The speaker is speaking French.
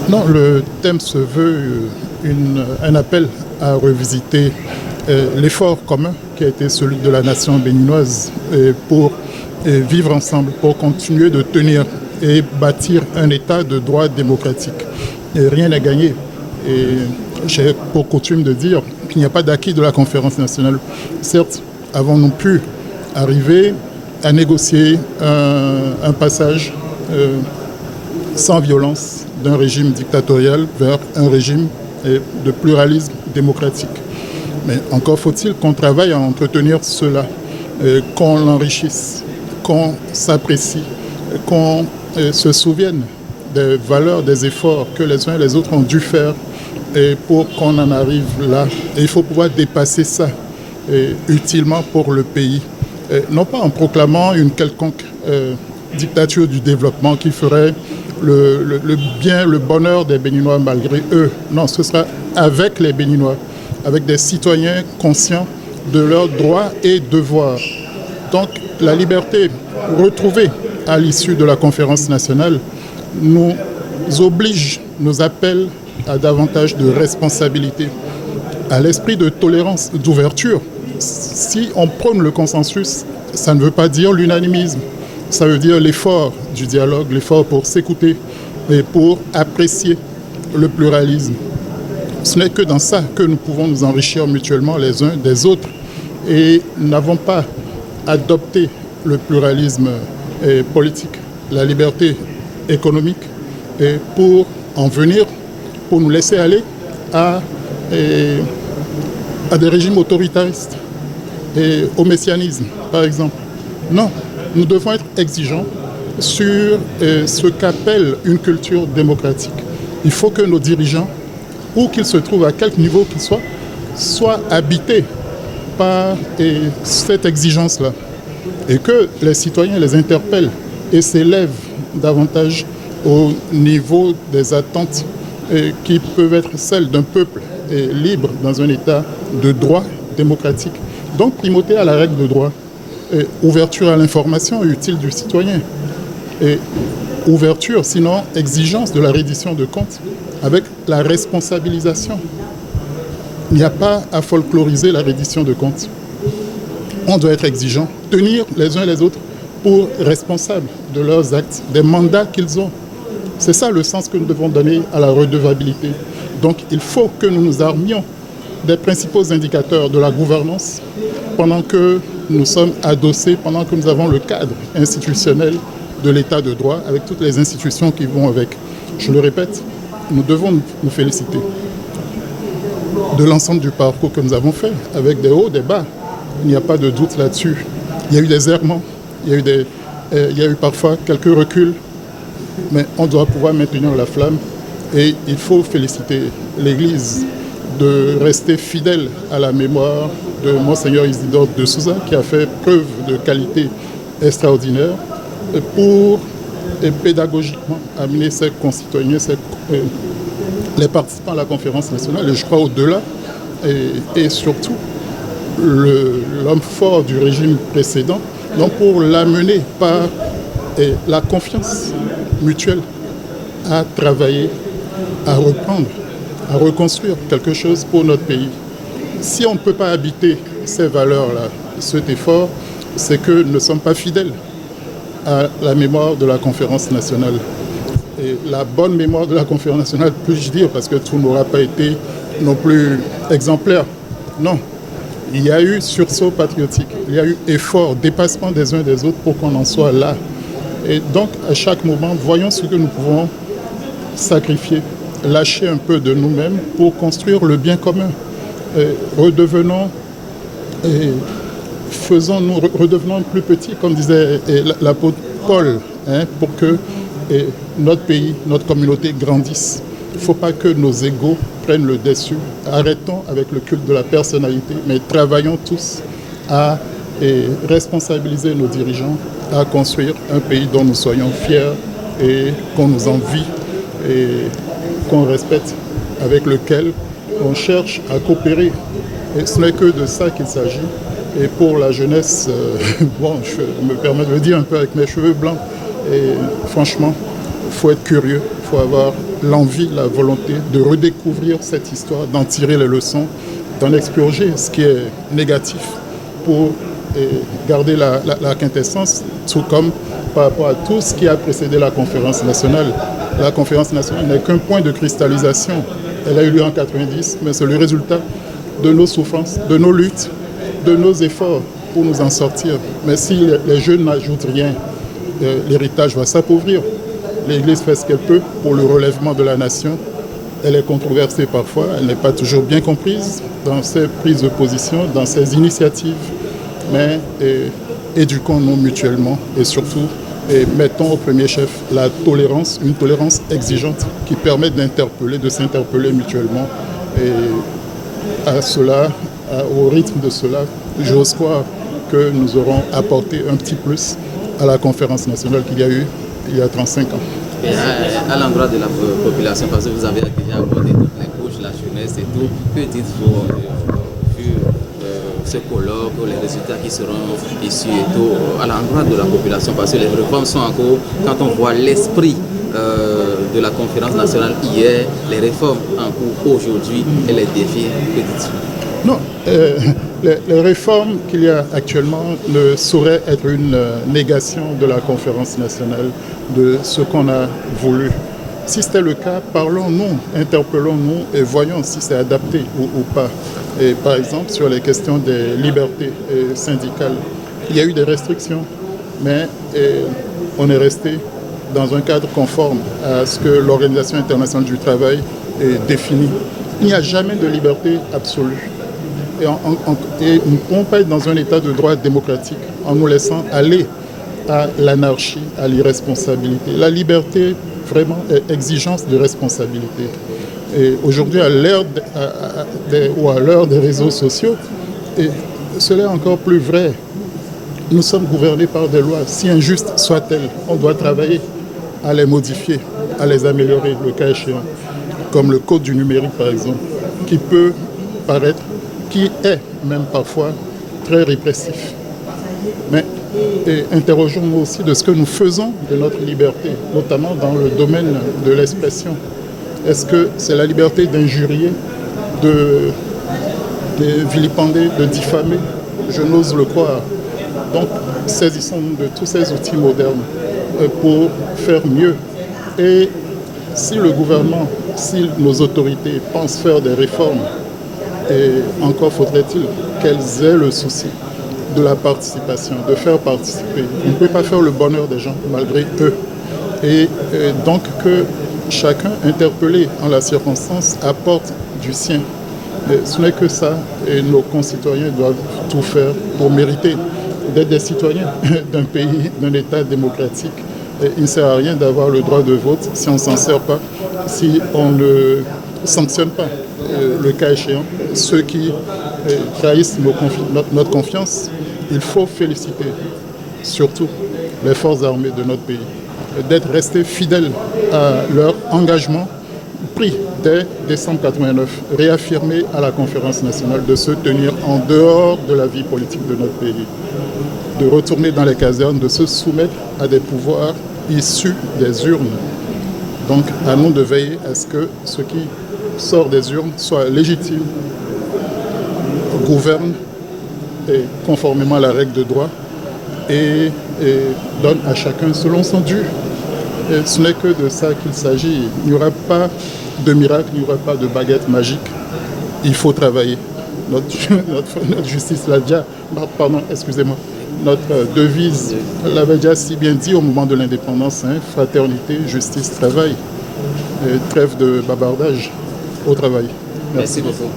Non, le thème se veut un appel à revisiter l'effort commun qui a été celui de la nation béninoise pour vivre ensemble, pour continuer de tenir et bâtir un état de droit démocratique. Et rien n'est gagné. Et j'ai pour coutume de dire qu'il n'y a pas d'acquis de la conférence nationale. Certes, avons-nous pu arriver à négocier un passage sans violence d'un régime dictatorial vers un régime de pluralisme démocratique. Mais encore faut-il qu'on travaille à entretenir cela, qu'on l'enrichisse, qu'on s'apprécie, qu'on se souvienne des valeurs, des efforts que les uns et les autres ont dû faire pour qu'on en arrive là. Et il faut pouvoir dépasser ça utilement pour le pays. Non pas en proclamant une quelconque dictature du développement qui ferait le bien, le bonheur des Béninois malgré eux. Non, ce sera avec les Béninois, avec des citoyens conscients de leurs droits et devoirs. Donc la liberté retrouvée à l'issue de la conférence nationale nous oblige, nous appelle à davantage de responsabilité, à l'esprit de tolérance, d'ouverture. Si on prône le consensus, ça ne veut pas dire l'unanimisme. Ça veut dire l'effort du dialogue, l'effort pour s'écouter et pour apprécier le pluralisme. Ce n'est que dans ça que nous pouvons nous enrichir mutuellement les uns des autres. Et nous n'avons pas adopté le pluralisme politique, la liberté économique, pour en venir, pour nous laisser aller à des régimes autoritaristes et au messianisme, par exemple. Non, nous devons être exigeants sur ce qu'appelle une culture démocratique. Il faut que nos dirigeants, où qu'ils se trouvent, à quelque niveau qu'ils soient habités par cette exigence-là. Et que les citoyens les interpellent et s'élèvent davantage au niveau des attentes qui peuvent être celles d'un peuple libre dans un état de droit démocratique. Donc primauté à la règle de droit, ouverture à l'information utile du citoyen, et ouverture, sinon exigence de la reddition de comptes avec la responsabilisation. Il n'y a pas à folkloriser la reddition de comptes. On doit être exigeant, tenir les uns les autres pour responsables de leurs actes, des mandats qu'ils ont. C'est ça le sens que nous devons donner à la redevabilité. Donc il faut que nous nous armions des principaux indicateurs de la gouvernance pendant que nous sommes adossés, pendant que nous avons le cadre institutionnel de l'état de droit avec toutes les institutions qui vont avec. Je le répète, nous devons nous féliciter de l'ensemble du parcours que nous avons fait avec des hauts, des bas. Il n'y a pas de doute là-dessus. Il y a eu des errements, il y a eu parfois quelques reculs, mais on doit pouvoir maintenir la flamme et il faut féliciter l'Église de rester fidèle à la mémoire de Monseigneur Isidore de Souza qui a fait preuve de qualité extraordinaire pour pédagogiquement amener ses concitoyens, les participants à la conférence nationale, et je crois au-delà, et surtout l'homme fort du régime précédent, donc pour l'amener par la confiance mutuelle à travailler, à reprendre, à reconstruire quelque chose pour notre pays. Si on ne peut pas habiter ces valeurs-là, cet effort, c'est que nous ne sommes pas fidèles à la mémoire de la conférence nationale. Et la bonne mémoire de la conférence nationale, puis-je dire, parce que tout n'aura pas été non plus exemplaire. Non, il y a eu sursaut patriotique, il y a eu effort, dépassement des uns des autres pour qu'on en soit là. Et donc, à chaque moment, voyons ce que nous pouvons sacrifier, lâcher un peu de nous-mêmes pour construire le bien commun. Redevenons plus petits, comme disait l'apôtre Paul, pour que notre pays, notre communauté grandisse. Il ne faut pas que nos égos prennent le dessus. Arrêtons avec le culte de la personnalité, mais travaillons tous à responsabiliser nos dirigeants, à construire un pays dont nous soyons fiers et qu'on nous envie et qu'on respecte, avec lequel on cherche à coopérer. Et ce n'est que de ça qu'il s'agit. Et pour la jeunesse, je me permets de le dire un peu avec mes cheveux blancs, et franchement, il faut être curieux, faut avoir l'envie, la volonté de redécouvrir cette histoire, d'en tirer les leçons, d'en expurger ce qui est négatif pour garder la quintessence, tout comme par rapport à tout ce qui a précédé la conférence nationale. La conférence nationale n'est qu'un point de cristallisation. Elle a eu lieu en 90, mais c'est le résultat de nos souffrances, de nos luttes, de nos efforts pour nous en sortir. Mais si les jeunes n'ajoutent rien, l'héritage va s'appauvrir. L'Église fait ce qu'elle peut pour le relèvement de la nation. Elle est controversée parfois, elle n'est pas toujours bien comprise dans ses prises de position, dans ses initiatives. Mais éduquons-nous mutuellement et surtout mettons au premier chef la tolérance, une tolérance exigeante qui permet d'interpeller, de s'interpeller mutuellement. Et à cela, au rythme de cela, j'ose croire que nous aurons apporté un petit plus à la conférence nationale qu'il y a eu il y a 35 ans. Et à l'endroit de la population, parce que vous avez déjà abordé toutes les couches, la jeunesse et tout, que dites-vous vu ce colloque, les résultats qui seront issus et tout, à l'endroit de la population, parce que les réformes sont encore, quand on voit l'esprit de la conférence nationale hier, les réformes en cours aujourd'hui et les défis, que dites-vous? Non, les réformes qu'il y a actuellement ne sauraient être une négation de la conférence nationale, de ce qu'on a voulu. Si c'était le cas, parlons-nous, interpellons-nous et voyons si c'est adapté ou pas. Et par exemple, sur les questions des libertés syndicales, il y a eu des restrictions, mais on est resté dans un cadre conforme à ce que l'Organisation internationale du travail définit. Il n'y a jamais de liberté absolue. Et nous ne pouvons pas être dans un état de droit démocratique en nous laissant aller à l'anarchie, à l'irresponsabilité. La liberté, vraiment, est exigence de responsabilité. Et aujourd'hui, à l'heure des réseaux sociaux, et cela est encore plus vrai. Nous sommes gouvernés par des lois, si injustes soient-elles. On doit travailler à les modifier, à les améliorer, le cas échéant. Comme le code du numérique, par exemple, qui peut paraître, qui est même parfois très répressif. Mais interrogeons-nous aussi de ce que nous faisons de notre liberté, notamment dans le domaine de l'expression. Est-ce que c'est la liberté d'injurier, de vilipender, de diffamer? Je n'ose le croire. Donc, saisissons-nous de tous ces outils modernes pour faire mieux. Et si le gouvernement, si nos autorités pensent faire des réformes, et encore faudrait-il qu'elles aient le souci de la participation, de faire participer. On ne peut pas faire le bonheur des gens malgré eux. Et donc que chacun, interpellé en la circonstance, apporte du sien. Et ce n'est que ça. Et nos concitoyens doivent tout faire pour mériter d'être des citoyens d'un pays, d'un État démocratique. Et il ne sert à rien d'avoir le droit de vote si on ne s'en sert pas, si on ne sanctionne pas, le cas échéant, ceux qui trahissent notre confiance. Il faut féliciter surtout les forces armées de notre pays d'être restés fidèles à leur engagement pris dès décembre 89, réaffirmé à la conférence nationale, de se tenir en dehors de la vie politique de notre pays, de retourner dans les casernes, de se soumettre à des pouvoirs issus des urnes. Donc à nous de veiller à ce que ce qui sort des urnes soit légitime, gouverne et conformément à la règle de droit et donne à chacun selon son dû. Et ce n'est que de ça qu'il s'agit. Il n'y aura pas de miracle, il n'y aura pas de baguette magique. Il faut travailler. Notre justice l'a déjà, pardon, excusez-moi, notre devise l'avait déjà si bien dit au moment de l'indépendance, hein, fraternité, justice, travail, trêve de bavardage au travail. Merci beaucoup.